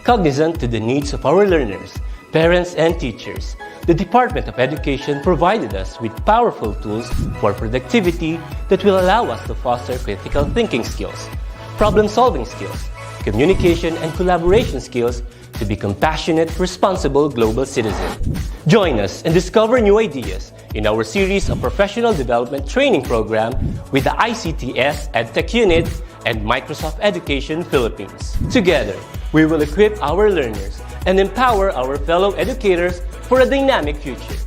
Cognizant to the needs of our learners, parents, and teachers, the Department of Education provided us with powerful tools for productivity that will allow us to foster critical thinking skills, problem-solving skills, communication and collaboration skills to be compassionate, responsible global citizens. Join us and discover new ideas in our series of professional development training program with the ICTS EdTech Unit and Microsoft Education Philippines. Together, we will equip our learners and empower our fellow educators for a dynamic future.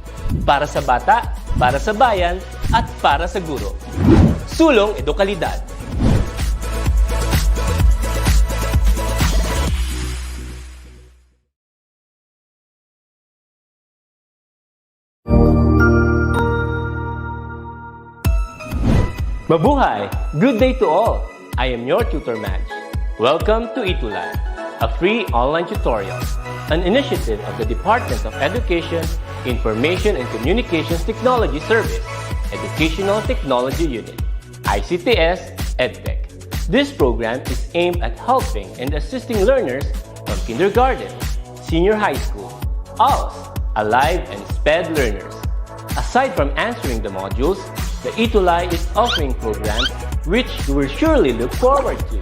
Para sa bata, para sa bayan, at para sa guro. Sulong Edukalidad. Mabuhay! Good day to all! I am your tutor Madge. Welcome to ETUlay, a free online tutorial, an initiative of the Department of Education, Information and Communications Technology Service, Educational Technology Unit, ICTS EdTech. This program is aimed at helping and assisting learners from kindergarten, senior high school, ALS, Alive and SPED learners. Aside from answering the modules, the ETUlay is offering programs which you will surely look forward to.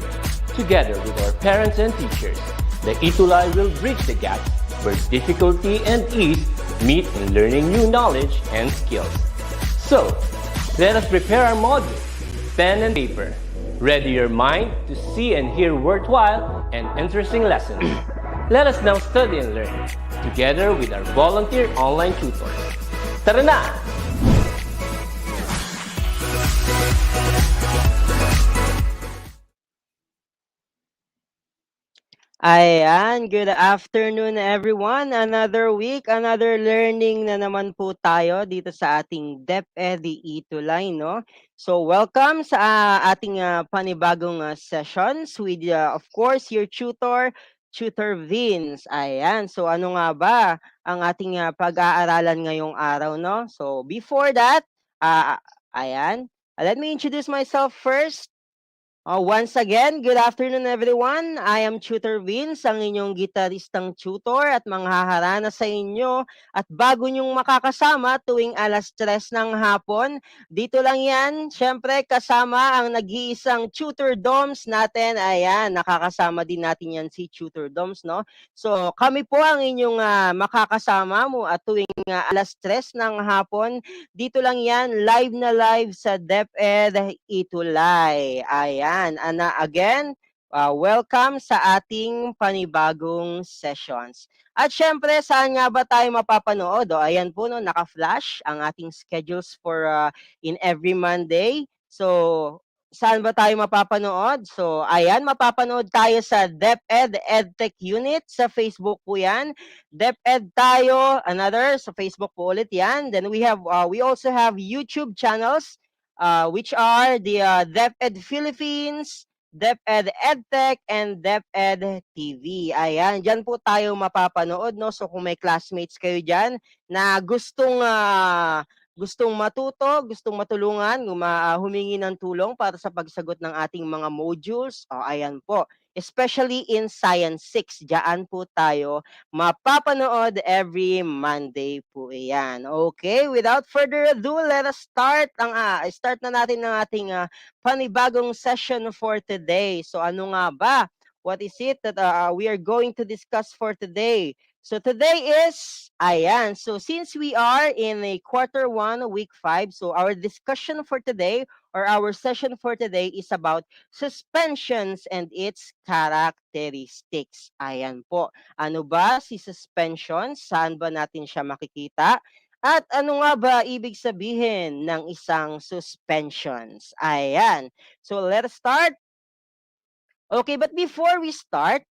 Together with our parents and teachers, the ETUlay will bridge the gap where difficulty and ease meet in learning new knowledge and skills. So, let us prepare our modules, pen and paper. Ready your mind to see and hear worthwhile and interesting lessons. Let us now study and learn, together with our volunteer online tutors. Tara na! Ayan, good afternoon everyone. Another week, another learning na naman po tayo dito sa ating DepEd ETUlay, no? So welcome sa ating panibagong sessions with, of course, your Tutor Vince. Ayan, so ano nga ba ang ating pag-aaralan ngayong araw, no? So before that, ayan, let me introduce myself first. Once again, good afternoon everyone. I am Tutor Vince, ang inyong gitaristang tutor at manghaharana sa inyo at bago nyong makakasama tuwing alas 3 ng hapon. Dito lang yan, syempre kasama ang nag-iisang Tutor Doms natin. Ayan, nakakasama din natin yan si Tutor Doms, no? So kami po ang inyong makakasama mo at tuwing alas 3 ng hapon. Dito lang yan, live na live sa DepEd ETUlay. Ayan. And again, welcome sa ating panibagong sessions. At syempre, saan nga ba tayo mapapanood? Ayan po, no, naka-flash ang ating schedules for in every Monday. So, saan ba tayo mapapanood? So, ayan, mapapanood tayo sa DepEd EdTech Unit. Sa Facebook po yan. DepEd tayo, another, sa Facebook po ulit yan. Then we also have YouTube channels. Which are the DepEd Philippines, DepEd EdTech, and DepEd TV. Ayan, dyan po tayo mapapanood, no? So kung may classmates kayo dyan na gustong matuto, gustong matulungan, humingi ng tulong para sa pagsagot ng ating mga modules, ayan po. Especially in Science 6, dyan po tayo mapapanood every Monday po yan. Okay, without further ado, let us start. Start na natin ng ating panibagong session for today. So ano nga ba? What is it that we are going to discuss for today? So today is, ayan, so since we are in a quarter 1, week 5, so our discussion for today or our session for today is about suspensions and its characteristics. Ayan po. Ano ba si suspensions? Saan ba natin siya makikita? At ano nga ba ibig sabihin ng isang suspensions? Ayan. So let's start. Okay, but before we start,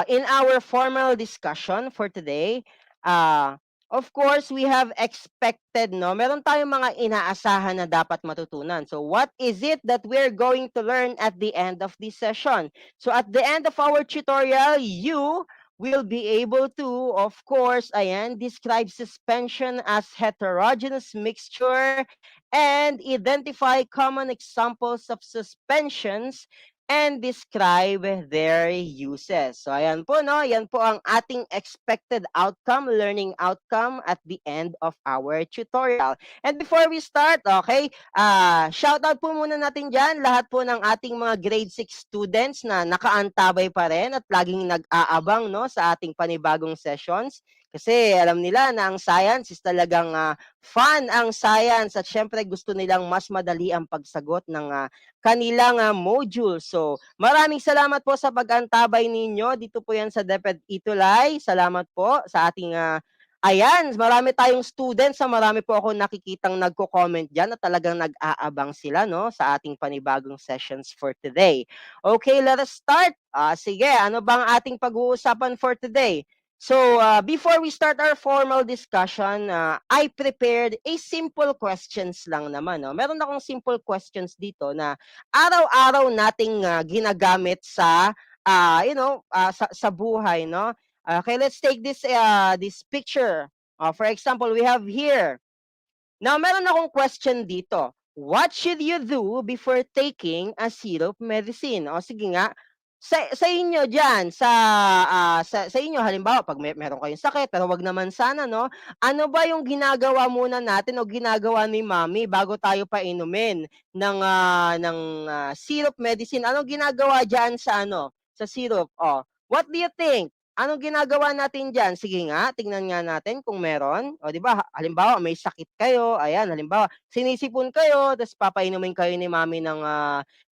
in our formal discussion for today, of course, we have expected, no? Meron tayong mga inaasahan na dapat matutunan. So what is it that we're going to learn at the end of this session? So at the end of our tutorial, you will be able to, of course, describe suspension as heterogeneous mixture and identify common examples of suspensions and describe their uses. So ayan po, no? Yan po ang ating expected outcome, learning outcome at the end of our tutorial. And before we start, okay, shout out po muna natin dyan lahat po ng ating mga grade 6 students na nakaantabay pa rin at laging nag-aabang, no, sa ating panibagong sessions. Kasi alam nila na ang science is talagang fun ang science at syempre gusto nilang mas madali ang pagsagot ng kanilang module. So, maraming salamat po sa pag-antabay ninyo. Dito po yan sa DepEd ETUlay. Salamat po sa ating ayan, marami tayong students, marami po ako nakikitang nagko-comment diyan at talagang nag-aabang sila, no, sa ating panibagong sessions for today. Okay, let us start. Sige, ano bang ating pag-uusapan for today? So, before we start our formal discussion, I prepared a simple questions lang naman. No? Meron akong simple questions dito na araw-araw nating ginagamit sa, sa buhay. No? Okay, let's take this picture. For example, we have here. Now, meron akong question dito. What should you do before taking a syrup medicine? O sige nga, sa inyo diyan sa inyo halimbawa pag meron kayong sakit pero wag naman sana no. Ano ba yung ginagawa muna natin o ginagawa ni Mommy bago tayo painumin ng syrup medicine? Anong ginagawa diyan sa sa syrup? Oh, what do you think? Anong ginagawa natin diyan? Sige nga, tingnan nga natin kung meron. O di ba, halimbawa may sakit kayo, ayan, halimbawa sinisipon kayo, tapos papainumin kayo ni Mommy ng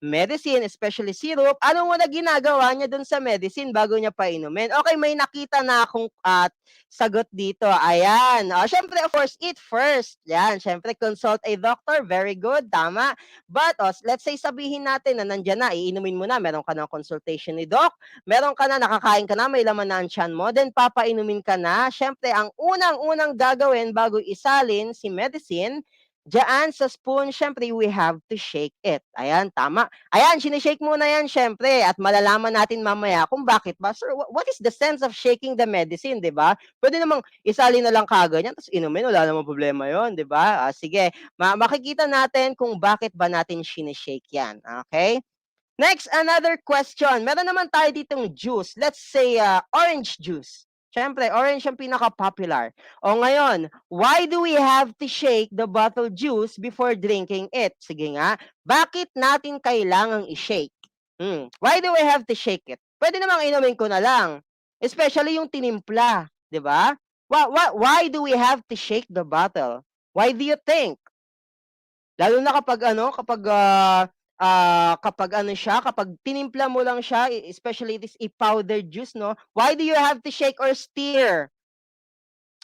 medicine, especially syrup. Ano muna ginagawa niya dun sa medicine bago niya painumin? Okay, may nakita na akong sagot dito. Ayan. Syempre, of course, eat first. Yan, syempre, consult a doctor. Very good, tama. But, let's say sabihin natin na nandyan na, iinumin mo na, meron ka ng consultation ni doc, meron ka na, nakakain ka na, may laman na ang tiyan mo, then papainumin ka na. Syempre, ang unang-unang gagawin bago isalin si medicine, diyan sa spoon, syempre, we have to shake it. Ayan, tama. Ayan, sinishake muna yan, syempre, at malalaman natin mamaya kung bakit ba. Sir, what is the sense of shaking the medicine, di ba? Pwede namang isali na lang kagad yan, tapos inumin, wala namang problema yon, di ba? Sige, makikita natin kung bakit ba natin sinishake yan. Okay? Next, another question. Meron naman tayo ditong juice. Let's say orange juice. Siyempre, orange ang pinaka-popular. O ngayon, why do we have to shake the bottle juice before drinking it? Sige nga, bakit natin kailangang i-shake? Why do we have to shake it? Pwede namang inumin ko na lang. Especially yung tinimpla, di ba? Why do we have to shake the bottle? Why do you think? Lalo na kapag ano siya, kapag tinimpla mo lang siya, especially it is a powdered juice, no? Why do you have to shake or stir?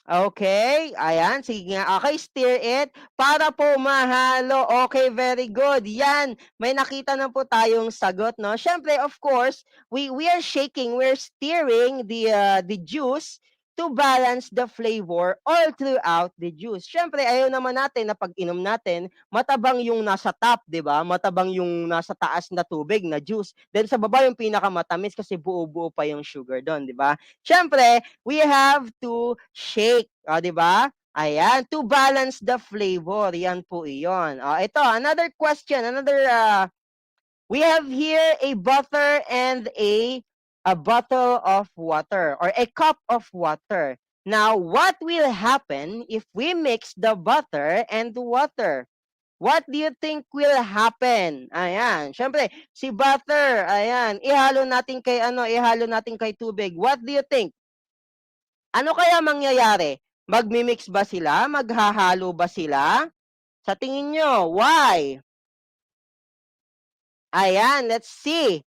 Okay, ayan, sige nga. Okay, stir it para po mahalo. Okay, very good. Yan, may nakita na po tayong sagot, no? Syempre, of course, we are shaking, we're stirring the juice to balance the flavor all throughout the juice. Syempre, ayaw naman natin na pag inom natin, matabang yung nasa top, 'di ba? Matabang yung nasa taas na tubig na juice. Then sa baba yung pinakamatamis kasi buo-buo pa yung sugar doon, 'di ba? Syempre, we have to shake, 'di ba? Ayan, to balance the flavor. Yan po iyon. Ito, another question, we have here a butter and a bottle of water or a cup of water. Now, what will happen if we mix the butter and the water? What do you think will happen? Ayan, syempre, si butter, ayan, ihalo natin kay tubig. What do you think? Ano kaya mangyayari? Magmi-mix ba sila? Maghahalo ba sila? Sa tingin nyo, why? Ayan, let's see.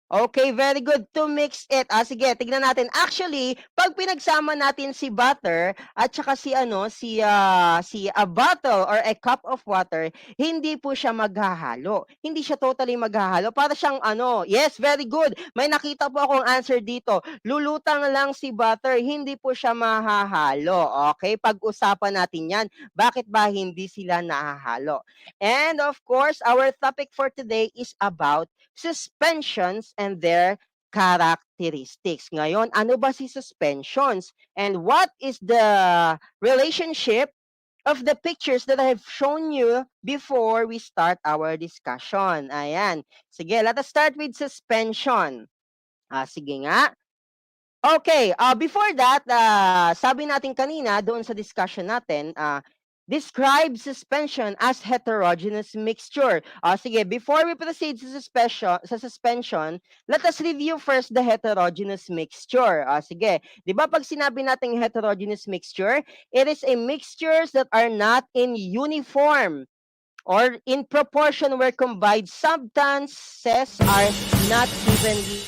Okay, very good. To mix it. Sige, tignan natin. Actually, pag pinagsama natin si butter at saka si a bottle or a cup of water, hindi po siya maghahalo. Hindi siya totally maghahalo. Para siyang yes, very good. May nakita po akong answer dito. Lulutang lang si butter, hindi po siya mahahalo. Okay, pag-usapan natin 'yan. Bakit ba hindi sila nahahalo? And of course, our topic for today is about suspensions and their characteristics. Ngayon, ano ba si suspensions? And what is the relationship of the pictures that I have shown you before we start our discussion. Ayan. Sige, let us start with suspension. Sige nga. Okay, before that, sabi natin kanina doon sa discussion natin, describe suspension as heterogeneous mixture. Sige, before we proceed sa suspension, let us review first the heterogeneous mixture. Sige, di ba pag sinabi natin heterogeneous mixture, it is a mixtures that are not in uniform or in proportion where combined substances are not evenly.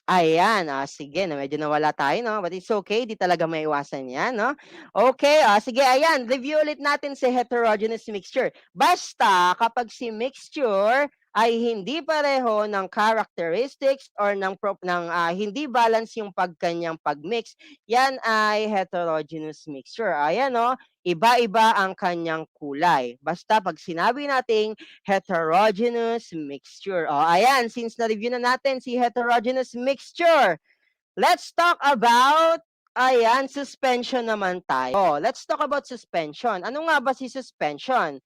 Ayan, sige na medyo nawala tayo 'no, but it's okay, 'di talaga maiwasan 'yan 'no. Okay, sige ayan, review ulit natin si heterogeneous mixture. Basta kapag si mixture ay hindi pareho ng characteristics or ng hindi balance yung pagkanyang pagmix, 'yan ay heterogeneous mixture. Ayan 'no, iba-iba ang kanyang kulay. Basta pag sinabi nating heterogeneous mixture. Ayan, since na-review na natin si heterogeneous mixture, let's talk about, ayan, suspension naman tayo. Let's talk about suspension. Ano nga ba si suspension?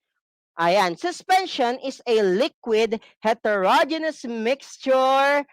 Ayan, suspension is a liquid heterogeneous mixture.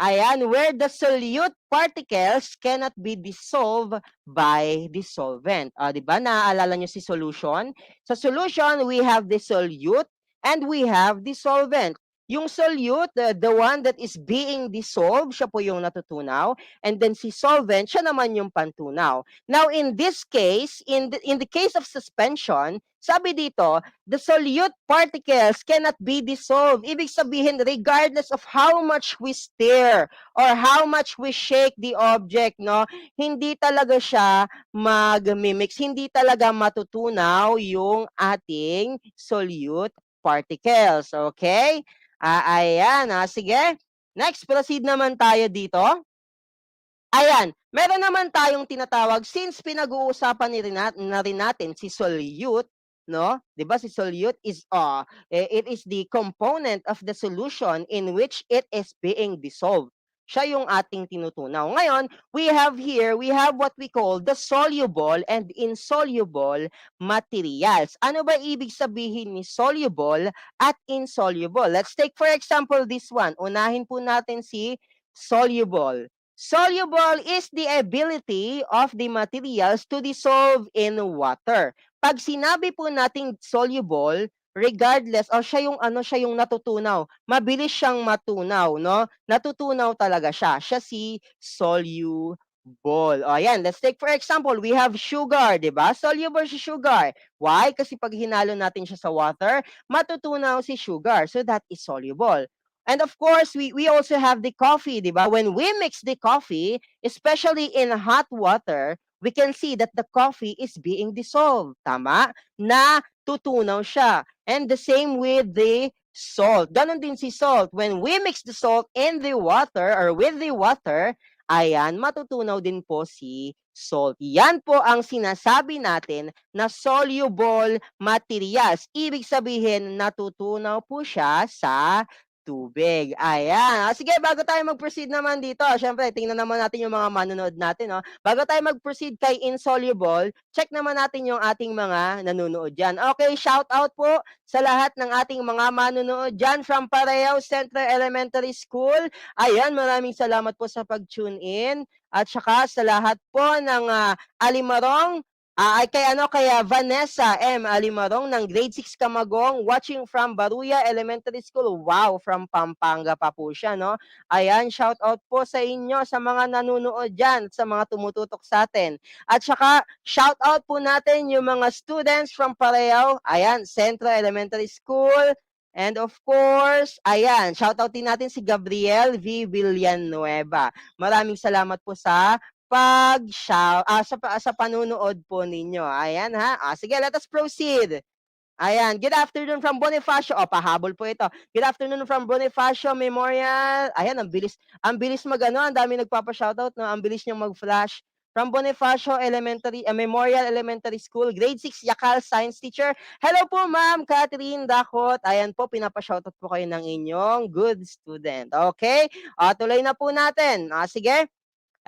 Ayan, where the solute particles cannot be dissolved by the solvent. Di ba? Naaalala nyo si solution? Sa solution, we have the solute and we have the solvent. Yung solute, the one that is being dissolved, siya po yung natutunaw. And then si solvent, siya naman yung pantunaw. Now, in this case, in the case of suspension, sabi dito, the solute particles cannot be dissolved. Ibig sabihin, regardless of how much we stir or how much we shake the object, no, hindi talaga siya mag-mimix, hindi talaga matutunaw yung ating solute particles. Okay? Ayan, sige. Next, proceed naman tayo dito. Ayan, meron naman tayong tinatawag, since pinag-uusapan na rin natin si solute, no? 'Di ba si solute is it is the component of the solution in which it is being dissolved. Siya yung ating tinutunaw. Ngayon, we have what we call the soluble and insoluble materials. Ano ba ibig sabihin ni soluble at insoluble? Let's take for example this one. Unahin po natin si soluble. Soluble is the ability of the materials to dissolve in water. Pag sinabi po nating soluble, regardless, siya yung natutunaw. Mabilis siyang matunaw, no? Natutunaw talaga siya. Siya si soluble. Ayan, let's take for example, we have sugar, di ba? Soluble si sugar. Why? Kasi pag hinalo natin siya sa water, matutunaw si sugar. So that is soluble. And of course, we also have the coffee, di ba? When we mix the coffee, especially in hot water, we can see that the coffee is being dissolved. Tama? Na tutunaw siya. And the same with the salt. Ganon din si salt. When we mix the salt in the water or with the water, ayan, matutunaw din po si salt. Yan po ang sinasabi natin na soluble materials. Ibig sabihin, natutunaw po siya sa tubig. Ayan. Sige, bago tayo mag-proceed naman dito, syempre, tingnan naman natin yung mga manonood natin. No? Bago tayo mag-proceed kay insoluble, check naman natin yung ating mga nanonood dyan. Okay, shout out po sa lahat ng ating mga manonood dyan from Parehao Central Elementary School. Ayan, maraming salamat po sa pag-tune in. At saka sa lahat po ng Alimarong, kaya Vanessa M. Alimarong ng grade 6 Camagong, watching from Baruya Elementary School. Wow, from Pampanga pa po siya, no? Ayan, shout out po sa inyo, sa mga nanonood dyan, sa mga tumututok sa atin. At saka, shout out po natin yung mga students from Parehao, ayan, Central Elementary School. And of course, ayan, shout out din natin si Gabriel V. Villanueva. Maraming salamat po sa sa panunood po ninyo. Ayan ha. Sige, let us proceed. Ayan, good afternoon from Bonifacio. Pahabol po ito. Good afternoon from Bonifacio Memorial. Ayan, ang bilis magano, ang dami nagpapa-shoutout, no? Ang bilis niyang mag-flash. From Bonifacio Memorial Elementary School, grade 6 Yakal Science Teacher. Hello po, Ma'am Catherine Dakot. Ayan po, pinapa-shoutout po kayo ng inyong good student. Okay? Tuloy na po natin. Sige.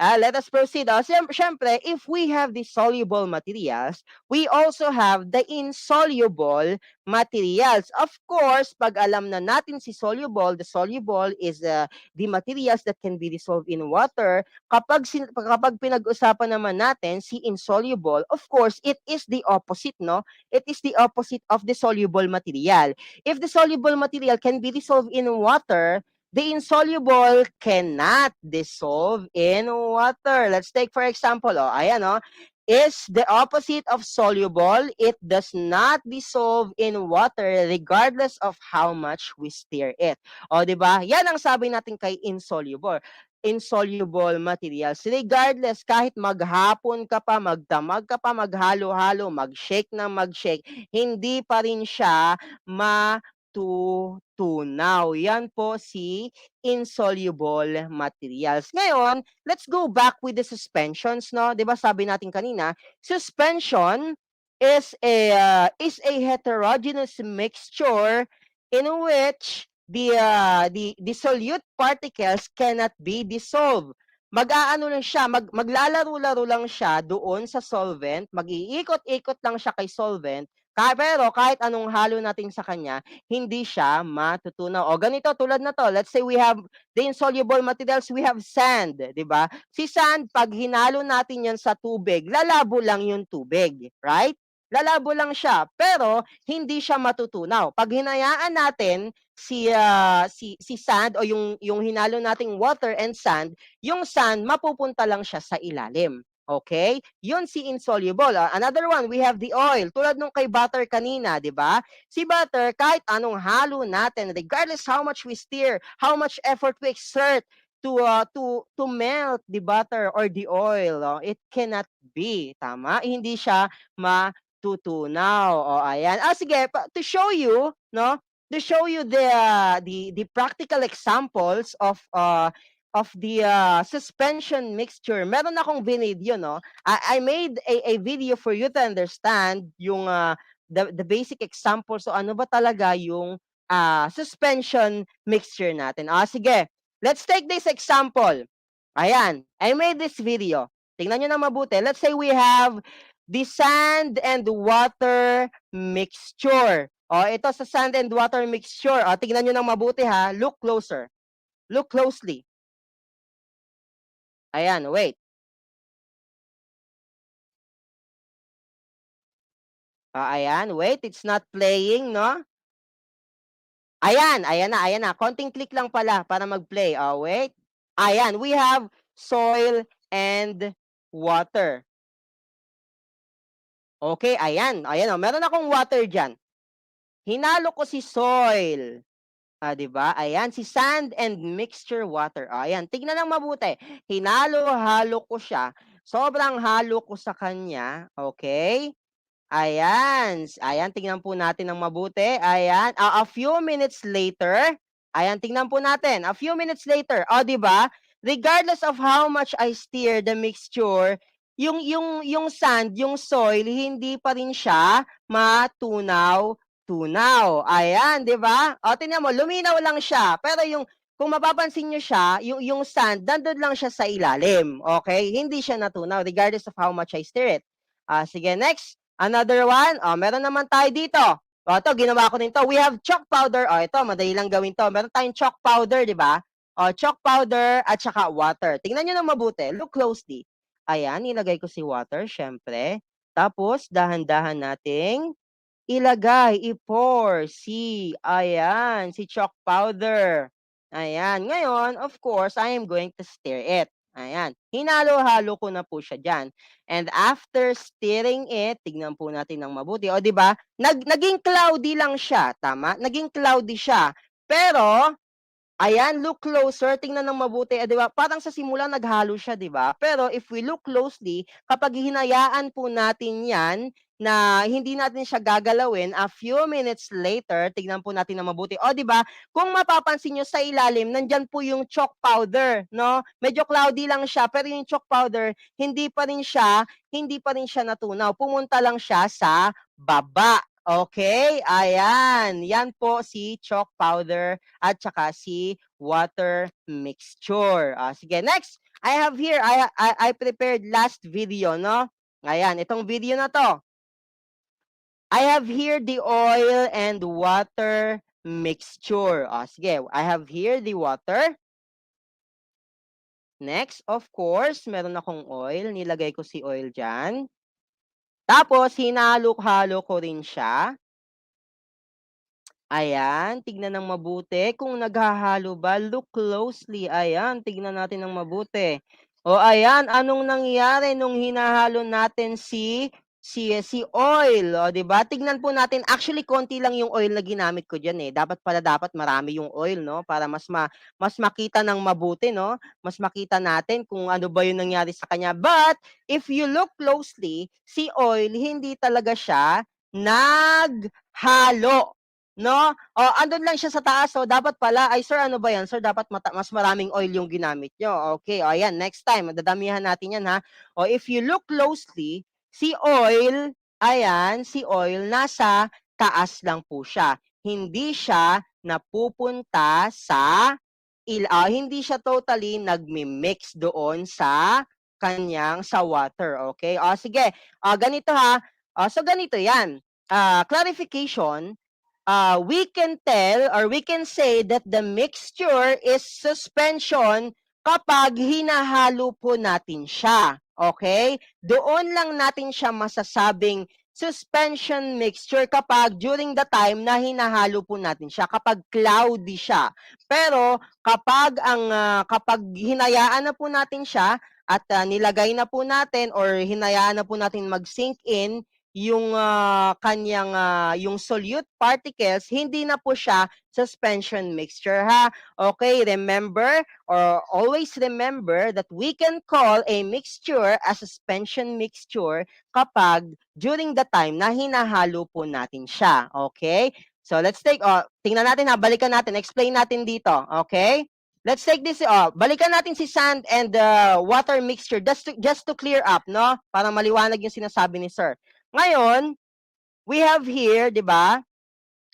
Let us proceed. Siyempre, if we have the soluble materials, we also have the insoluble materials. Of course, pag alam na natin si soluble, the soluble is the materials that can be dissolved in water. Kapag pinag-usapan naman natin si insoluble, of course, it is the opposite, no? It is the opposite of the soluble material. If the soluble material can be dissolved in water, the insoluble cannot dissolve in water. Let's take for example, ayan is the opposite of soluble. It does not dissolve in water regardless of how much we stir it. O, di ba? Yan ang sabi natin kay insoluble. Insoluble materials. Regardless, kahit maghapon ka pa, magdamag ka pa, maghalo-halo, mag-shake na mag-shake, hindi pa rin siya matutunaw. Yan po si insoluble materials. Ngayon, let's go back with the suspensions, no? 'Di ba sabi natin kanina, suspension is a heterogeneous mixture in which the solute particles cannot be dissolved. Mag-aano lang siya, maglalaro-laro lang siya doon sa solvent, mag-iikot-ikot lang siya kay solvent, pero kahit anong halo natin sa kanya, hindi siya matutunaw. O ganito, tulad na to, let's say we have the insoluble materials, we have sand, di ba? Si sand, pag hinalo natin yan sa tubig, lalabo lang yung tubig, right? Lalabo lang siya, pero hindi siya matutunaw. Pag hinayaan natin si sand o yung hinalo nating water and sand, yung sand mapupunta lang siya sa ilalim. Okay? Yun si insoluble. Another one, we have the oil. Tulad nung kay butter kanina, di ba? Si butter, kahit anong halo natin, regardless how much we stir, how much effort we exert to melt the butter or the oil, it cannot be. Tama? Hindi siya matutunaw. O, ayan. Sige, to show you, no? To show you the practical examples of the suspension mixture. Meron akong video, no? I made a video for you to understand yung the basic examples. So ano ba talaga yung suspension mixture natin. Sige. Let's take this example. Ayan. I made this video. Tingnan nyo na mabuti. Let's say we have the sand and water mixture. Ito sa sand and water mixture. Tingnan nyo nang mabuti ha. Look closer. Look closely. Ayan, wait. Ayan, wait. It's not playing, no? Ayan, ayan na. Konting click lang pala para mag-play. Wait. Ayan, we have soil and water. Okay, ayan. Ayan, meron akong water dyan. Hinalo ko si soil. 'Di ba? Ayan, si sand and mixture water. Ayan, tignan lang mabuti. Hinalo-halo ko siya. Sobrang halo ko sa kanya. Okay? Ayan. Ayan, tingnan po natin ng mabuti. Ayan. A few minutes later, ayan, tingnan po natin. A few minutes later, 'di ba? Regardless of how much I stir the mixture, yung sand, yung soil, hindi pa rin siya matunaw. Ayan, 'di ba? Tingnan mo, luminaw lang siya. Pero kung mapapansin niyo siya, yung sand, nandun lang siya sa ilalim. Okay? Hindi siya natunaw regardless of how much I stir it. Sige, next. Another one. Meron naman tayo dito. Ito, ginawa ko din to. We have chalk powder. Ito, madali lang gawin to. Meron tayong chalk powder, di ba? Chalk powder at saka water. Tingnan nyo na mabuti. Look closely. Ayan, nilagay ko si water, syempre. Tapos, dahan-dahan nating ilagay, i-pour ayan, si chalk powder. Ayan. Ngayon, of course, I am going to stir it. Ayan. Hinalo-halo ko na po siya dyan. And after stirring it, tignan po natin ng mabuti. O, di ba? Naging cloudy lang siya. Tama? Naging cloudy siya. Pero, ayan, look closer, tingnan ng mabuti, 'di ba? Parang sa simula naghalo siya, 'di ba? Pero if we look closely, kapag hinayaan po natin 'yan na hindi natin siya gagalawin, a few minutes later, tignan po natin ng mabuti. 'Di ba? Kung mapapansin niyo sa ilalim, nandiyan po yung chalk powder, no? Medyo cloudy lang siya, pero yung chalk powder, hindi pa rin siya natunaw. Pumunta lang siya sa baba. Okay, ayan. Yan po si chalk powder at saka si water mixture. Sige, next. I have here, I prepared last video, no? Ayan, itong video na to. I have here the oil and water mixture. Sige, I have here the water. Next, of course, meron akong oil. Nilagay ko si oil dyan. Tapos, hinalo-halo ko rin siya. Ayan, tignan ng mabuti. Kung naghahalo ba, look closely. Ayan, tignan natin ng mabuti. O ayan, anong nangyari nung hinahalo natin si oil, o 'di ba? Tignan po natin, actually konti lang yung oil na ginamit ko diyan eh. Dapat marami yung oil, no, para mas makita ng mabuti, no? Mas makita natin kung ano ba yung nangyari sa kanya. But if you look closely, si oil hindi talaga siya naghalo. No? O andun lang siya sa taas, so dapat pala, ay sir, ano ba yan? Sir, dapat mas maraming oil yung ginamit nyo. Okay, o ayan, next time, dadamihan natin yan ha. O if you look closely, si oil, ayan, si oil, nasa taas lang po siya. Hindi siya napupunta sa, hindi siya totally nagmi-mix doon sa kanyang, sa water. Okay, o sige, ganito ha. So ganito yan. Clarification, we can tell or we can say that the mixture is suspension kapag hinahalo po natin siya. Okay? Doon lang natin siya masasabing suspension mixture kapag during the time na hinahalo po natin siya, kapag cloudy siya. Pero kapag hinayaan na po natin siya at nilagay na po natin or hinayaan na po natin mag-sink in yung kanyang yung solute particles, hindi na po siya suspension mixture ha. Okay, remember or always remember that we can call a mixture a suspension mixture kapag during the time na hinahalo po natin siya. Okay? So let's take tingnan natin ha, balikan natin, explain natin dito, okay? Let's take this balikan natin si sand and water mixture just to clear up, no? Para maliwanag yung sinasabi ni sir. Ngayon, we have here, 'di ba?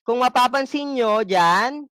Kung mapapansin nyo dyan,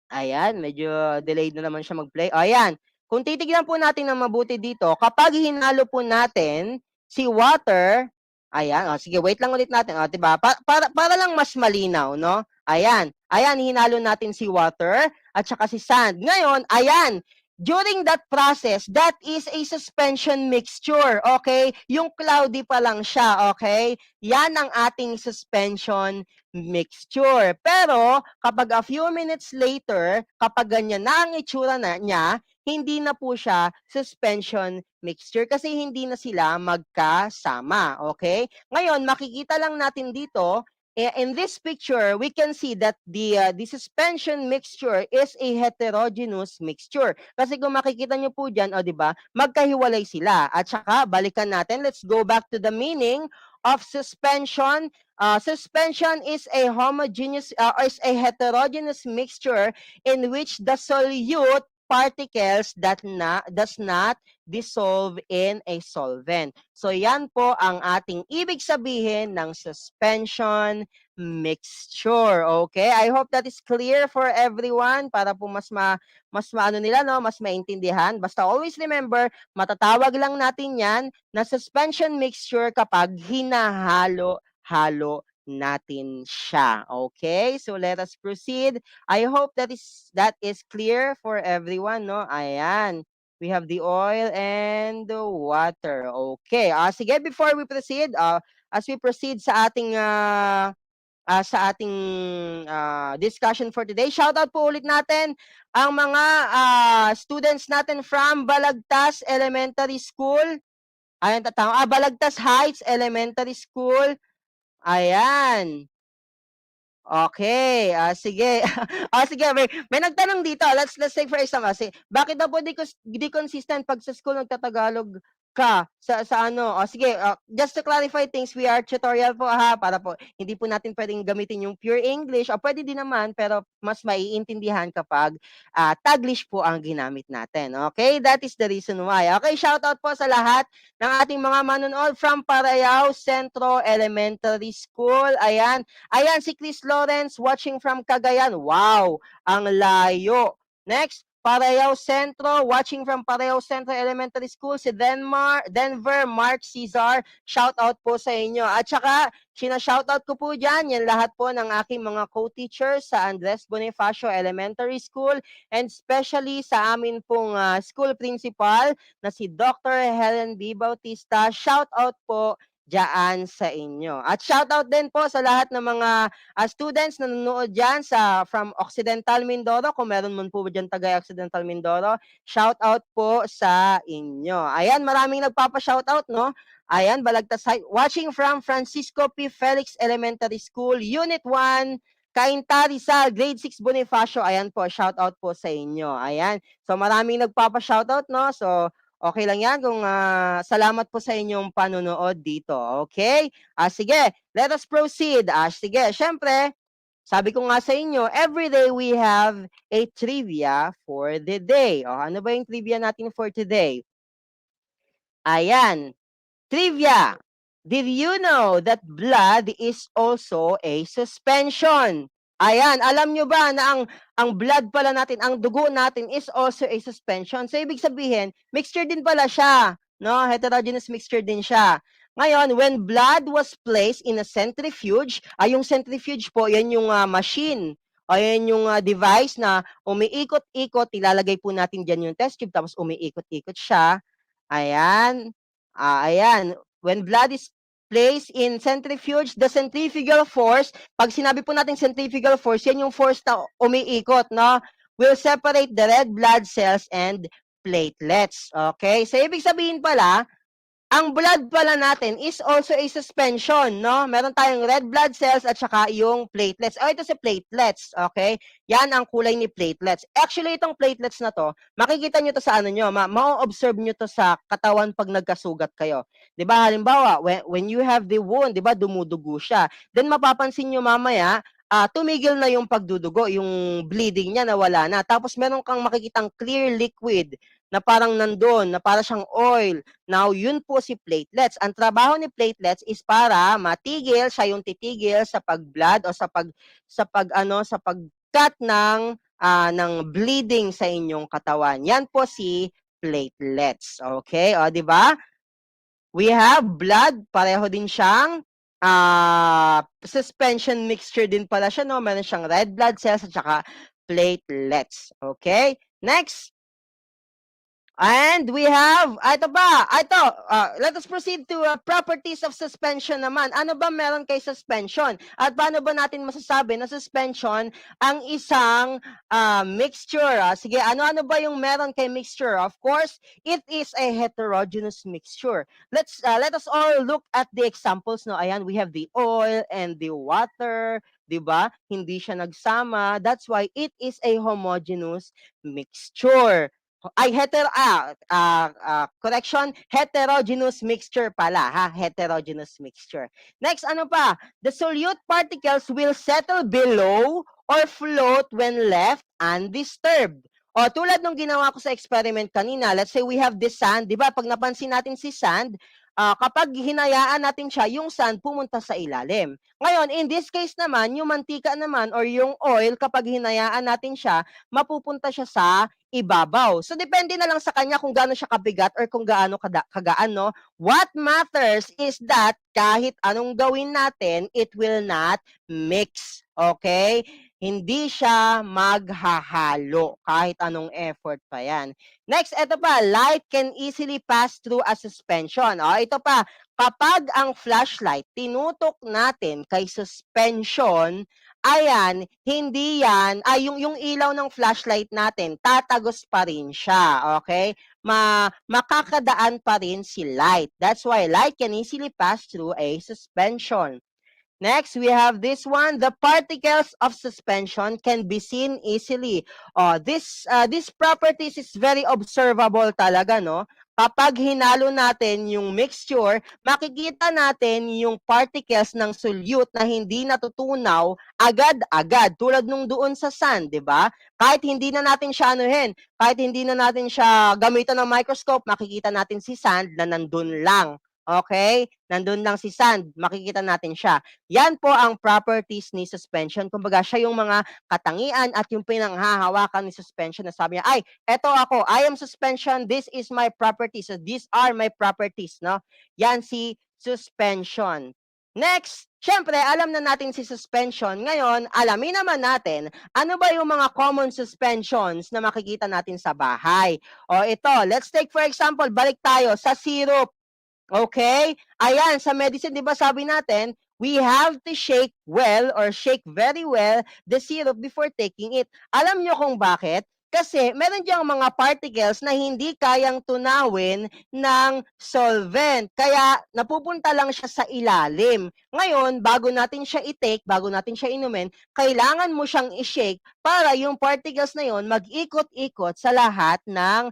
ayan, medyo delayed na naman siya mag-play. Ayan, kung titignan po natin ng mabuti dito, kapag hinalo po natin si water, ayan, sige, wait lang ulit natin, 'di ba? Para lang mas malinaw, no? Ayan, hinalo natin si water at saka si sand. Ngayon, ayan, during that process, that is a suspension mixture, okay? Yung cloudy pa lang siya, okay? Yan ang ating suspension mixture. Pero, kapag a few minutes later, kapag ganyan na ang itsura niya, hindi na po siya suspension mixture kasi hindi na sila magkasama, okay? Ngayon, makikita lang natin dito, in this picture, we can see that the suspension mixture is a heterogeneous mixture. Kasi kung makikita nyo po dyan, di ba, magkahiwalay sila. At saka, balikan natin, let's go back to the meaning of suspension. Suspension is a homogeneous, is a heterogeneous mixture in which the solute particles does not dissolve in a solvent. So yan po ang ating ibig sabihin ng suspension mixture. Okay? I hope that is clear for everyone para po mas maano nila, no, mas maintindihan. Basta always remember, matatawag lang natin 'yan na suspension mixture kapag hinahalo-halo natin siya. Okay? So let us proceed. I hope that is clear for everyone, no? Ayan. We have the oil and the water. Okay. Sige, before we proceed, as we proceed sa ating discussion for today, shout out po ulit natin ang mga students natin from Balagtas Elementary School. Ayan, tatama. Balagtas Heights Elementary School. Ayan. Okay, sige. Sige, may nagtanong dito. Let's say for example, bakit daw po di consistent pag sa school nagtatagalog ka sa ano. O sige, just to clarify things, we are tutorial po ha, para po hindi po natin pwedeng gamitin yung pure English, o pwede din naman pero mas maiintindihan kapag Taglish po ang ginamit natin. Okay? That is the reason why. Okay, shout out po sa lahat ng ating mga manonood from Parayao Centro Elementary School. Ayan. Ayan si Chris Lawrence watching from Cagayan. Wow, ang layo. Next, Parayao Centro, watching from Parayao Centro Elementary School, si Denver Mark Cesar, shout out po sa inyo. At saka, sina-shoutout ko po dyan, yan lahat po ng aking mga co-teachers sa Andres Bonifacio Elementary School, and especially sa amin pong school principal na si Dr. Helen B. Bautista. Shout out po dyan sa inyo. At shout out din po sa lahat ng mga students na nanonood dyan from Occidental Mindoro. Kung meron man po dyan taga Occidental Mindoro, shout out po sa inyo. Ayan, maraming nagpapa-shout out, no? Ayan, Balagtas High. Watching from Francisco P. Felix Elementary School, Unit 1, Cainta Rizal, Grade 6 Bonifacio. Ayan po, shout out po sa inyo. Ayan. So maraming nagpapa-shout out, no? So okay lang yan kung salamat po sa inyong panonood dito. Okay? Sige, let us proceed. Sige, syempre, sabi ko nga sa inyo, every day we have a trivia for the day. Ano ba yung trivia natin for today? Ayan. Trivia. Did you know that blood is also a suspension? Ayan, alam nyo ba na ang blood pala natin, ang dugo natin is also a suspension. So ibig sabihin, mixture din pala siya, no? Heterogeneous mixture din siya. Ngayon, when blood was placed in a centrifuge, yung centrifuge po, yan yung machine. O yan yung device na umiikot-ikot, ilalagay po natin dyan yung test tube, tapos umiikot-ikot siya. Ayan. Ayan. When blood is placed in centrifuge, the centrifugal force, pag sinabi po natin centrifugal force, yan yung force na umiikot, no? Will separate the red blood cells and platelets. Okay? So, ibig sabihin pala, ang blood pala natin is also a suspension, no? Meron tayong red blood cells at saka yung platelets. Ito si platelets, okay? Yan ang kulay ni platelets. Actually, itong platelets na to, makikita nyo to sa ano nyo, ma-observe nyo to sa katawan pag nagkasugat kayo. 'Di ba? Halimbawa, when you have the wound, 'di ba, dumudugo siya. Then mapapansin nyo mamaya, tumigil na yung pagdudugo, yung bleeding niya nawala na. Tapos meron kang makikitang clear liquid na parang nandun, na para siyang oil. Now, yun po si platelets. Ang trabaho ni platelets is para matigil, siya yung titigil sa pag-blood o sa pag-cut ng bleeding sa inyong katawan. Yan po si platelets. Okay? O, di ba? We have blood, pareho din siyang suspension mixture din pala siya, no? Meron siyang red blood cells at saka platelets. Okay? Next. And we have, let us proceed to properties of suspension naman. Ano ba meron kay suspension? At paano ba natin masasabi na suspension ang isang mixture? Sige, ano-ano ba yung meron kay mixture? Of course, it is a heterogeneous mixture. Let us all look at the examples. No? Ayan, we have the oil and the water. Diba? Hindi siya nagsama. That's why it is a homogeneous mixture. Correction, heterogeneous mixture pala, ha? Heterogeneous mixture. Next, ano pa? The solute particles will settle below or float when left undisturbed. O, tulad nung ginawa ko sa experiment kanina, let's say we have this sand, di ba? Pag napansin natin si sand, kapag hinayaan natin siya, yung sand pumunta sa ilalim. Ngayon, in this case naman, yung mantika naman or yung oil, kapag hinayaan natin siya, mapupunta siya sa ibabaw. So, depende na lang sa kanya kung gaano siya kabigat or kung gaano kagaan, no? What matters is that kahit anong gawin natin, it will not mix. Okay? Hindi siya maghahalo kahit anong effort pa yan. Next, ito pa, light can easily pass through a suspension. Ito pa, kapag ang flashlight tinutok natin kay suspension, ayan, hindi yan, yung ilaw ng flashlight natin, tatagos pa rin siya, okay? Makakadaan pa rin si light. That's why light can easily pass through a suspension. Next, we have this one. The particles of suspension can be seen easily. This properties is very observable talaga, no? Kapag hinalo natin yung mixture, makikita natin yung particles ng solute na hindi natutunaw agad-agad. Tulad nung doon sa sand, di ba? Kahit hindi na natin siya anuhin, kahit hindi na natin siya gamitan ng microscope, makikita natin si sand na nandun lang. Okay? Nandun lang si sand, makikita natin siya. Yan po ang properties ni suspension. Kumbaga, siya yung mga katangian at yung pinanghahawakan ni suspension na sabi niya, ay, eto ako, I am suspension, this is my properties, so these are my properties, no? Yan si suspension. Next, syempre, alam na natin si suspension. Ngayon, alamin naman natin, ano ba yung mga common suspensions na makikita natin sa bahay? O ito, let's take for example, balik tayo sa syrup. Okay? Ayan, sa medicine, di ba sabi natin, we have to shake well or shake very well the syrup before taking it. Alam nyo kung bakit? Kasi meron diyang mga particles na hindi kayang tunawin ng solvent. Kaya napupunta lang siya sa ilalim. Ngayon, bago natin siya i-take, bago natin siya inumin, kailangan mo siyang i-shake para yung particles na yon mag-ikot-ikot sa lahat ng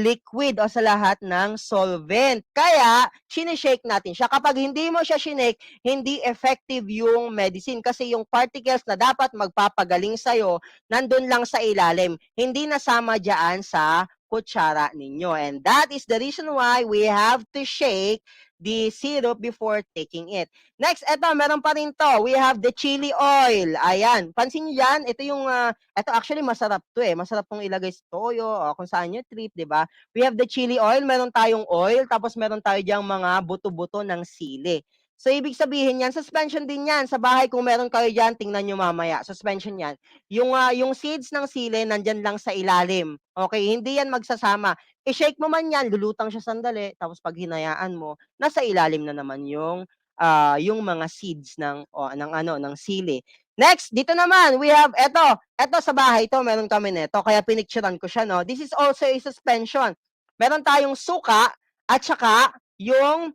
liquid o sa lahat ng solvent. Kaya, sinishake natin siya. Kapag hindi mo siya shinake, hindi effective yung medicine kasi yung particles na dapat magpapagaling sa'yo, nandun lang sa ilalim. Hindi nasama dyan sa kutsara ninyo. And that is the reason why we have to shake the syrup before taking it. Next, eto, meron pa rin to. We have the chili oil. Ayan. Pansin nyo dyan, ito yung, ito actually masarap to eh. Masarap tong ilagay sa toyo o kung saan nyo trip, di ba? We have the chili oil. Meron tayong oil. Tapos meron tayo dyang mga buto-buto ng sili. So, ibig sabihin yan, suspension din yan. Sa bahay, kung meron kayo dyan, tingnan nyo mamaya. Suspension yan. Yung seeds ng sili, nandyan lang sa ilalim. Okay, hindi yan magsasama. I-shake mo man yan, lulutang siya sandali. Tapos pag hinayaan mo, nasa ilalim na naman yung mga seeds ng sili. Next, dito naman, we have, eto sa bahay to, meron kami nito, kaya pinicturean ko siya, no? This is also a suspension. Meron tayong suka, at saka yung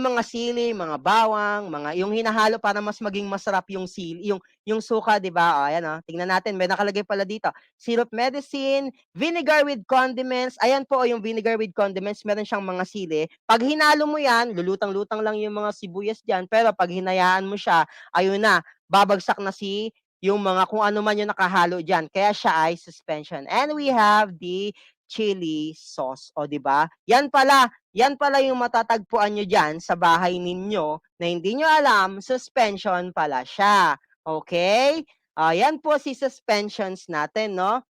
mga sili, mga bawang, yung hinahalo para mas maging masarap yung sili, yung suka, di ba? Ayan, tingnan natin, may nakalagay pala dito. Syrup medicine, vinegar with condiments. Ayan po, yung vinegar with condiments, meron siyang mga sili. Pag hinalo mo yan, lulutang-lutang lang yung mga sibuyas dyan, pero pag hinayaan mo siya, ayun na, babagsak na yung mga kung ano man yung nakahalo dyan. Kaya siya ay suspension. And we have the chili sauce. O, di ba? Yan pala yung matatagpuan nyo dyan sa bahay ninyo na hindi nyo alam, suspension pala siya. Okay? Yan po si suspensions natin, no?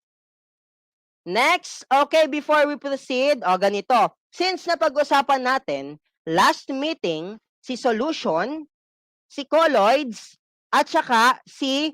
Next, okay, before we proceed, ganito. Since napag-usapan natin, last meeting, si solution, si colloids, at saka si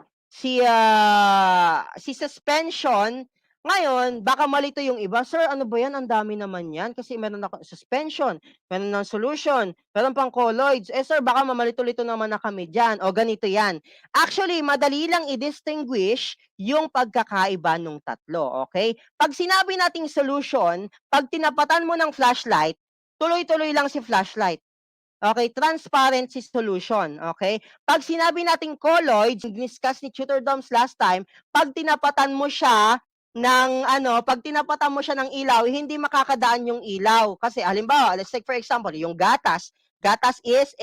suspension. Ngayon, baka malito yung iba, sir, ano ba yan? Ang dami naman yan. Kasi meron ako suspension, meron ng solution, meron pang colloids. Sir, baka mamalito-lito naman na kami dyan. O, ganito yan. Actually, madali lang i-distinguish yung pagkakaiba ng tatlo, okay? Pag sinabi nating solution, pag tinapatan mo ng flashlight, tuloy-tuloy lang si flashlight. Okay, transparent si solution, okay? Pag sinabi nating colloids, discuss ni Tutor Doms last time, pag tinapatan mo siya ng ilaw, hindi makakadaan yung ilaw. Kasi halimbawa, let's take for example, yung gatas. Gatas is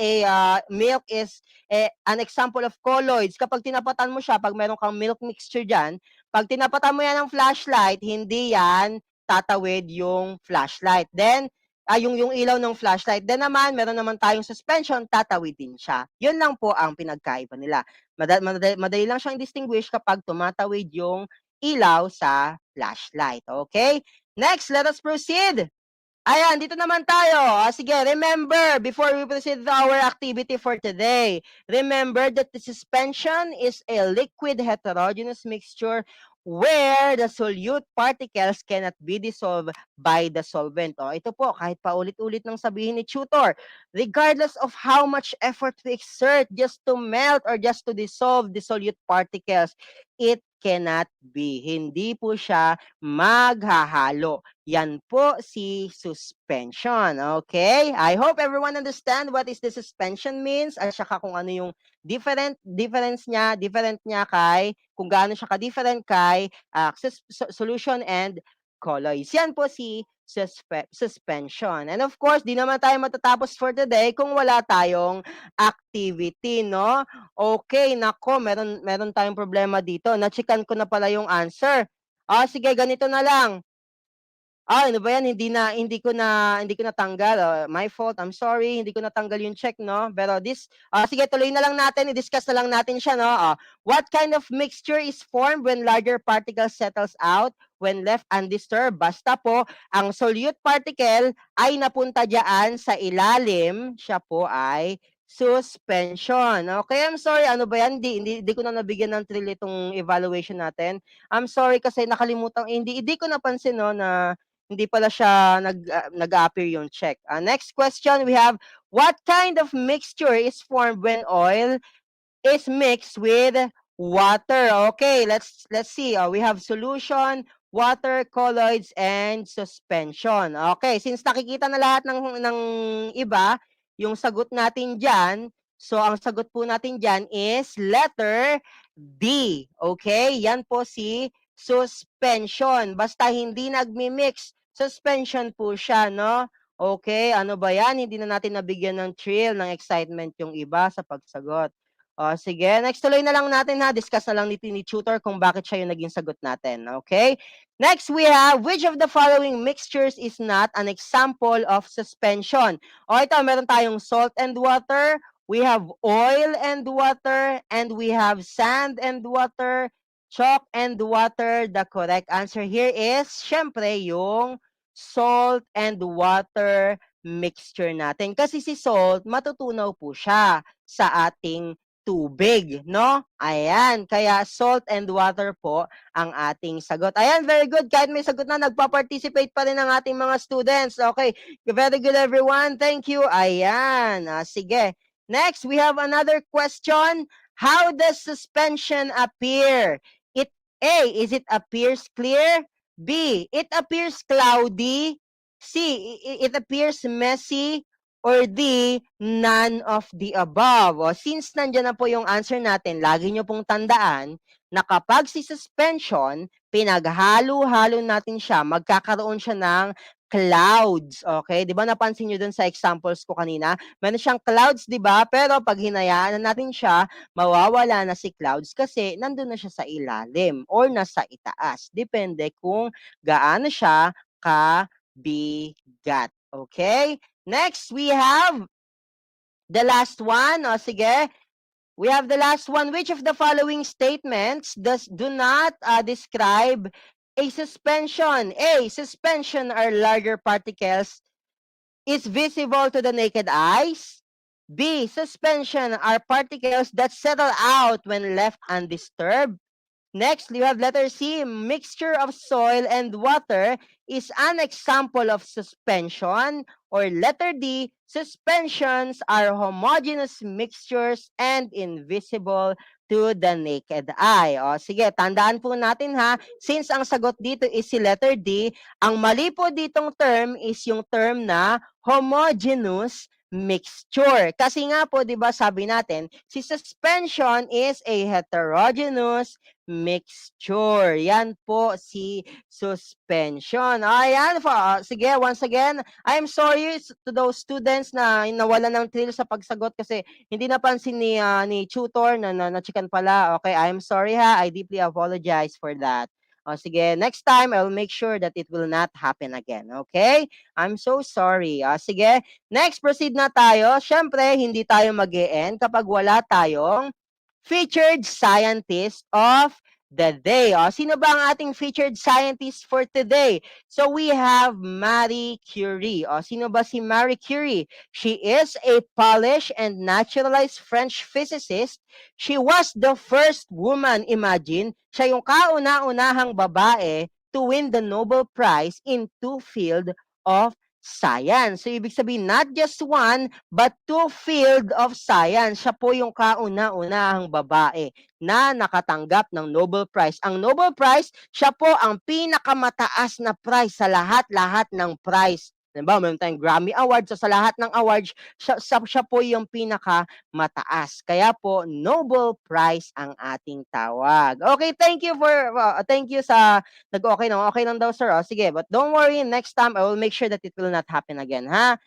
milk is an example of colloids. Kapag tinapatan mo siya, pag meron kang milk mixture dyan, pag tinapatan mo yan ng flashlight, hindi yan tatawid yung flashlight. Then, yung ilaw ng flashlight. Then naman, meron naman tayong suspension, tatawid din siya. Yun lang po ang pinagkaiba nila. Madali lang siyang distinguish kapag tumatawid yung ilaw sa flashlight. Okay? Next, let us proceed. Ayan, dito naman tayo. Sige, remember, before we proceed to our activity for today, remember that the suspension is a liquid heterogeneous mixture where the solute particles cannot be dissolved by the solvent. Ito po, kahit paulit-ulit nang sabihin ni tutor, regardless of how much effort we exert just to melt or just to dissolve the solute particles, it cannot be. Hindi po siya maghahalo. Yan po si suspension. Okay? I hope everyone understand what is the suspension means at saka kung ano yung different niya kay kung gaano siya ka-different kay solution and colloids. Yan po si suspension. And of course, di naman tayo matatapos for today kung wala tayong activity, no? Okay, nako, meron tayong problema dito. Na-checkan ko na pala yung answer. Sige, ganito na lang. Ano ba yan? Hindi ko natanggal. My fault. I'm sorry. Hindi ko natanggal yung check, no? Pero sige, tuloy na lang natin. I-discuss na lang natin siya, no? What kind of mixture is formed when larger particle settles out when left undisturbed? Basta po, ang solute particle ay napunta diyan sa ilalim. Siya po ay suspension. Okay, I'm sorry. Ano ba yan? Hindi ko na nabigyan ng thrill itong evaluation natin. I'm sorry kasi nakalimutan. Hindi ko napansin, no, na hindi pala siya nag-appear yung check. Next question, we have, what kind of mixture is formed when oil is mixed with water? Okay, let's see. We have solution, water, colloids, and suspension. Okay, since nakikita na lahat ng iba, yung sagot natin dyan, so ang sagot po natin dyan is letter D. Okay, yan po si suspension. Basta hindi nagmi-mix, suspension po siya, no? Okay, ano ba yan? Hindi na natin nabigyan ng thrill, ng excitement yung iba sa pagsagot. Sige, next tuloy na lang natin ha. Discuss na lang ni tutor kung bakit siya yung naging sagot natin. Okay? Next, we have, which of the following mixtures is not an example of suspension? Ito, meron tayong salt and water, we have oil and water, and we have sand and water, chalk and water. The correct answer here is, syempre, yung salt and water mixture natin. Kasi si salt, matutunaw po siya sa ating tubig, no? Ayan, kaya salt and water po ang ating sagot. Ayan, very good. Kahit may sagot na, nagpa-participate pa rin ang ating mga students. Okay, very good everyone. Thank you. Ayan, sige. Next, we have another question. How does suspension appear? Is it appears clear? B, it appears cloudy. C, it appears messy. Or D, none of the above. Since nandiyan na po yung answer natin, lagi nyo pong tandaan na kapag si suspension, pinaghalo-halo natin siya, magkakaroon siya ng clouds. Okay? Di ba napansin nyo dun sa examples ko kanina? Meron siyang clouds, di ba? Pero pag hinayaan na natin siya, mawawala na si clouds kasi nandun na siya sa ilalim or nasa itaas. Depende kung gaano siya kabigat. Okay? Next, we have the last one. Sige. We have the last one. Which of the following statements do not describe a suspension? A, suspension are larger particles is visible to the naked eyes. B, suspension are particles that settle out when left undisturbed. Next, you have letter C, mixture of soil and water is an example of suspension. Or letter D, suspensions are homogeneous mixtures and invisible to the naked eye. Sige, tandaan po natin ha, since ang sagot dito is si letter D, ang mali po ditong term is yung term na homogeneous mixture. Kasi nga po, 'di ba, sabi natin, si suspension is a heterogeneous mixture. Yan po si suspension. Ayan po. Sige, once again, I'm sorry to those students na nawalan ng thrill sa pagsagot kasi hindi napansin ni tutor na chicken pala. Okay, I'm sorry ha. I deeply apologize for that. Sige, next time, I'll make sure that it will not happen again. Okay? I'm so sorry. Sige, next, proceed na tayo. Siyempre, hindi tayo mag-e-end kapag wala tayong featured scientist of the day. Sino ba ang ating featured scientist for today? So we have Marie Curie. Sino ba si Marie Curie? She is a Polish and naturalized French physicist. She was the first woman, imagine, siya yung kauna-unahang babae to win the Nobel Prize in two field of science. So, ibig sabihin, not just one, but two field of science. Siya po yung kauna-unahang babae na nakatanggap ng Nobel Prize. Ang Nobel Prize, siya po ang pinakamataas na prize sa lahat-lahat ng prize Diba, meron tayong Grammy Award. So sa lahat ng awards, siya po yung pinaka mataas. Kaya po Nobel Prize ang ating tawag. Okay, thank you sa nag-okay na. Okay lang daw, sir. Sige, but don't worry, next time I will make sure that it will not happen again, ha?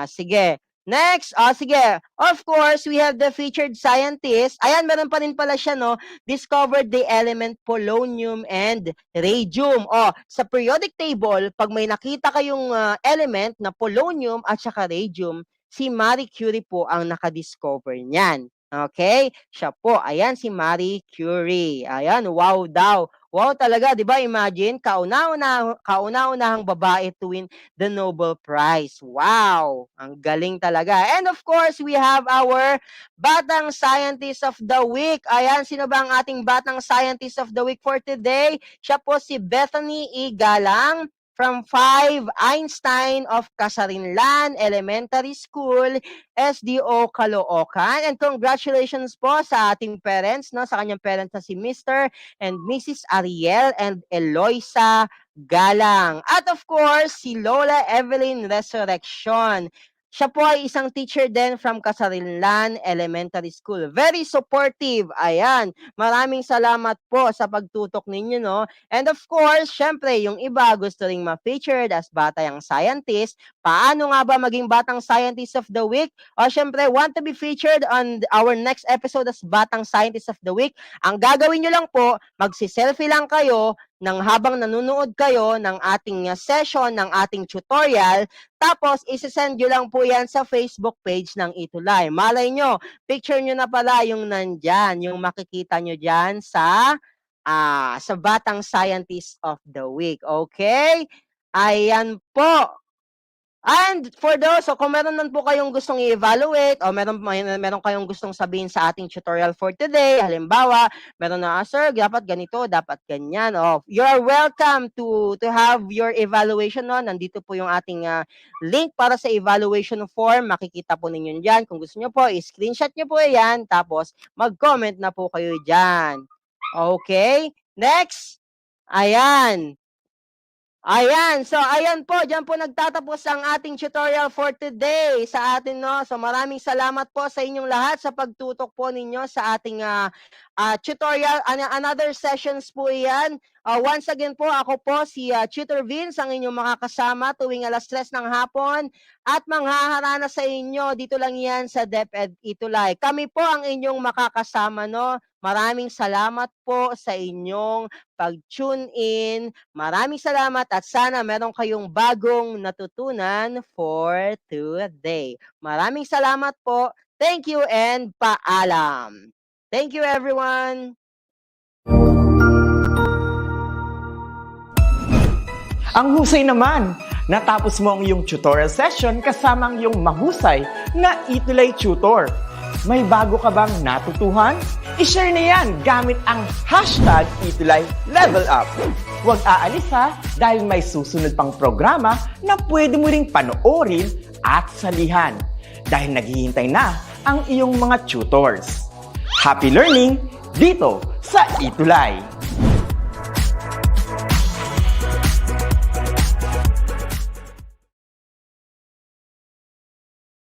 Sige. Next, sige. Of course, we have the featured scientist. Ayan, meron pa rin pala siya, no? Discovered the element polonium and radium. Sa periodic table, pag may nakita kayong element na polonium at saka radium, si Marie Curie po ang nakadiscover niyan. Okay? Siya po. Ayan, si Marie Curie. Ayan, wow daw. Wow talaga, di ba? Imagine, kauna-unahang babae to win the Nobel Prize. Wow! Ang galing talaga. And of course, we have our Batang Scientist of the Week. Ayan, sino ba ang ating Batang Scientist of the Week for today? Siya po si Bethany E. Galang from 5 Einstein of Casarinlan Elementary School, SDO Caloocan. And congratulations po sa ating parents, no? Sa kanyang parents na si Mr. and Mrs. Ariel and Eloisa Galang. At of course, si Lola Evelyn Resurrection. Siya po ay isang teacher din from Casarinlan Elementary School. Very supportive. Ayan. Maraming salamat po sa pagtutok ninyo, no? And of course, syempre, yung iba gusto ring ma-featured as Batang Scientist. Paano nga ba maging Batang Scientist of the Week? Syempre, want to be featured on our next episode as Batang Scientist of the Week? Ang gagawin nyo lang po, magsi-selfie lang kayo habang nanonood kayo ng ating session, ng ating tutorial, tapos isi-send nyo lang po yan sa Facebook page ng ETUlay. Malay nyo, picture nyo na pala yung nandyan, yung makikita nyo dyan sa Batang Scientist of the Week. Okay? Ayan po. And for those, kung meron man po kayong gustong i-evaluate o meron kayong gustong sabihin sa ating tutorial for today, halimbawa, meron na, sir, dapat ganito, dapat ganyan. You're welcome to have your evaluation. No? Nandito po yung ating link para sa evaluation form. Makikita po ninyo dyan. Kung gusto nyo po, i-screenshot nyo po yan. Tapos, mag-comment na po kayo dyan. Okay? Next. Ayan. So ayan po, diyan po nagtatapos ang ating tutorial for today sa atin, no. So maraming salamat po sa inyong lahat sa pagtutok po ninyo sa ating tutorial. Another sessions po 'yan. Once again po, ako po si Tutor Vince, ang inyong makakasama tuwing 3:00 ng hapon at manghaharana sa inyo dito lang 'yan sa DepEd ETUlay. Kami po ang inyong makakasama, no. Maraming salamat po sa inyong pag-tune in. Maraming salamat at sana meron kayong bagong natutunan for today. Maraming salamat po. Thank you and paalam. Thank you, everyone. Ang husay naman! Natapos mo ang iyong tutorial session kasama ang iyong mahusay na ETUlay tutor. May bago ka bang natutuhan? I-share na yan gamit ang hashtag #ETUlayLevelUp. Huwag aalis ha, dahil may susunod pang programa na pwede mo ring panoorin at salihan. Dahil naghihintay na ang iyong mga tutors. Happy learning dito sa ETUlay!